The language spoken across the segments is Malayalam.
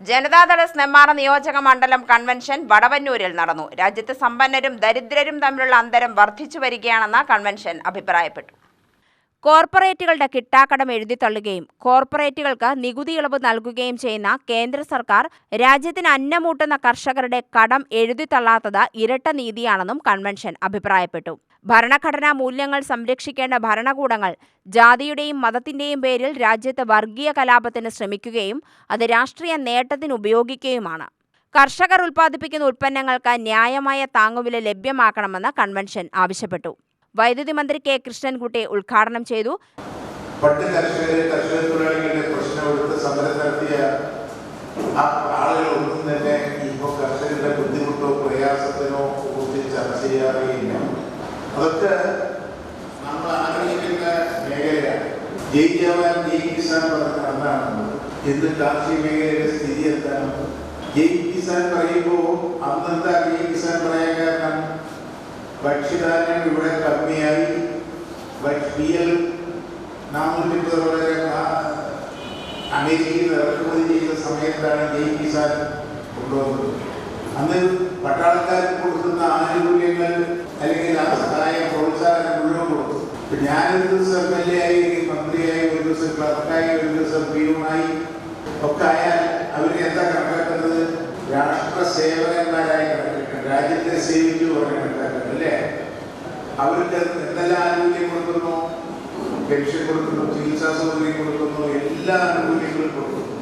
ജനതാദൾ നെന്മാറ നിയോജക മണ്ഡലം കൺവെൻഷൻ വടവന്നൂരിൽ നടന്നു. രാജ്യത്ത് സമ്പന്നരും ദരിദ്രരും തമ്മിലുള്ള അന്തരം വർദ്ധിച്ചു വരികയാണെന്ന് കൺവെൻഷൻ അഭിപ്രായപ്പെട്ടു. കോർപ്പറേറ്റുകളുടെ കിട്ടാക്കടം എഴുതിത്തള്ളുകയും കോർപ്പറേറ്റുകൾക്ക് നികുതി ഇളവ് നൽകുകയും ചെയ്യുന്ന കേന്ദ്ര സർക്കാർ രാജ്യത്തിന് അന്നമൂട്ടുന്ന കർഷകരുടെ കടം എഴുതിത്തള്ളാത്തത് ഇരട്ട നീതിയാണെന്നും കൺവെൻഷൻ അഭിപ്രായപ്പെട്ടു. ഭരണഘടനാ മൂല്യങ്ങൾ സംരക്ഷിക്കേണ്ട ഭരണകൂടങ്ങൾ ജാതിയുടെയും മതത്തിന്റെയും പേരിൽ രാജ്യത്ത് വർഗീയ കലാപത്തിന് ശ്രമിക്കുകയും അത് രാഷ്ട്രീയ നേട്ടത്തിന് ഉപയോഗിക്കുകയുമാണ്. കർഷകർ ഉൽപ്പാദിപ്പിക്കുന്ന ഉൽപ്പന്നങ്ങൾക്ക് ന്യായമായ താങ്ങുവില ലഭ്യമാക്കണമെന്ന് കൺവെൻഷൻ ആവശ്യപ്പെട്ടു. വൈദ്യുതി മന്ത്രി കെ കൃഷ്ണൻകുട്ടി ഉദ്ഘാടനം ചെയ്തു. പണ്ട് കർഷകരുടെ പ്രശ്നമെടുത്ത് സമരം നടത്തിയ ആളുകളൊന്നും തന്നെ ഇപ്പോൾ കർഷകരുടെ ബുദ്ധിമുട്ടോ പ്രയാസത്തിനോ കുറിച്ച് ചർച്ച ചെയ്യാറില്ല. അതൊക്കെ നമ്മൾ ആഗ്രഹിക്കുന്ന മേഖലയാണ്. ജയ് ജവാൻ ജയ് കിസാൻ പറഞ്ഞ അന്നാണ്. ഇന്ന് കാർഷിക മേഖലയുടെ സ്ഥിതി എന്താണ്? ജയ് കിസാൻ പറയുമ്പോൾ അന്നെന്താ ജയ് കിസാൻ പറയാൻ കാരണം? ഭക്ഷ്യധാന്യം ഇവിടെ കമ്മിയായി അമേരിക്കയിൽ ഇറക്കുമതി ചെയ്ത സമയത്താണ് ജയ് കിസാൻ കൊണ്ടുവന്നത്. അന്ന് പട്ടാളക്കാർക്ക് കൊടുക്കുന്ന ആനുകൂല്യങ്ങൾ അല്ലെങ്കിൽ ആ സഹായം പ്രോത്സാഹനം മുഴുവൻ കൊടുത്തു. ഞാനൊരു ദിവസം MLA ആയി, മന്ത്രിയായി, ഒരു ദിവസം ക്ലർക്കായി, ഒരു ദിവസം പിയുമായി ഒക്കെ ആയാൽ അവര് എന്താ കണക്കാക്കുന്നത്? രാഷ്ട്ര സേവകന്മാരായി കണക്കാക്കുന്നത്, രാജ്യത്തെ സേവിച്ചു പറഞ്ഞ കണക്കാക്കുന്നത് അല്ലേ? അവർക്ക് എന്തെല്ലാം ആനുകൂല്യം കൊടുക്കുന്നു? പെൻഷൻ കൊടുക്കുന്നു, ചികിത്സാ സൗകര്യം കൊടുക്കുന്നു, എല്ലാ ആനുകൂല്യങ്ങളും കൊടുക്കുന്നു.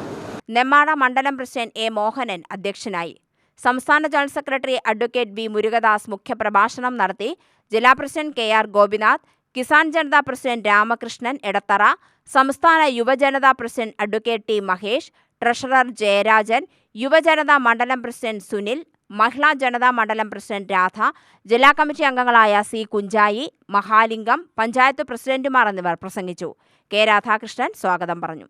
നെന്മാറ മണ്ഡലം പ്രസിഡന്റ് എ മോഹനൻ അധ്യക്ഷനായി. സംസ്ഥാന general secretary advocate V Murugadas മുഖ്യപ്രഭാഷണം നടത്തി. ജില്ലാ president KR Gopinath, Kisan Janata president Ramakrishnan Edathara, സംസ്ഥാന Yuvajanata president advocate T Mahesh, treasurer Jayarajan, Yuvajanata മണ്ഡലം പ്രസിഡന്റ് സുനിൽ, മഹിളാ ജനതാ മണ്ഡലം പ്രസിഡന്റ് രാധ, ജില്ലാ കമ്മിറ്റി അംഗങ്ങളായ C കുഞ്ചായി, മഹാലിംഗം, പഞ്ചായത്ത് പ്രസിഡന്റുമാർ എന്നിവർ പ്രസംഗിച്ചു. K രാധാകൃഷ്ണൻ സ്വാഗതം പറഞ്ഞു.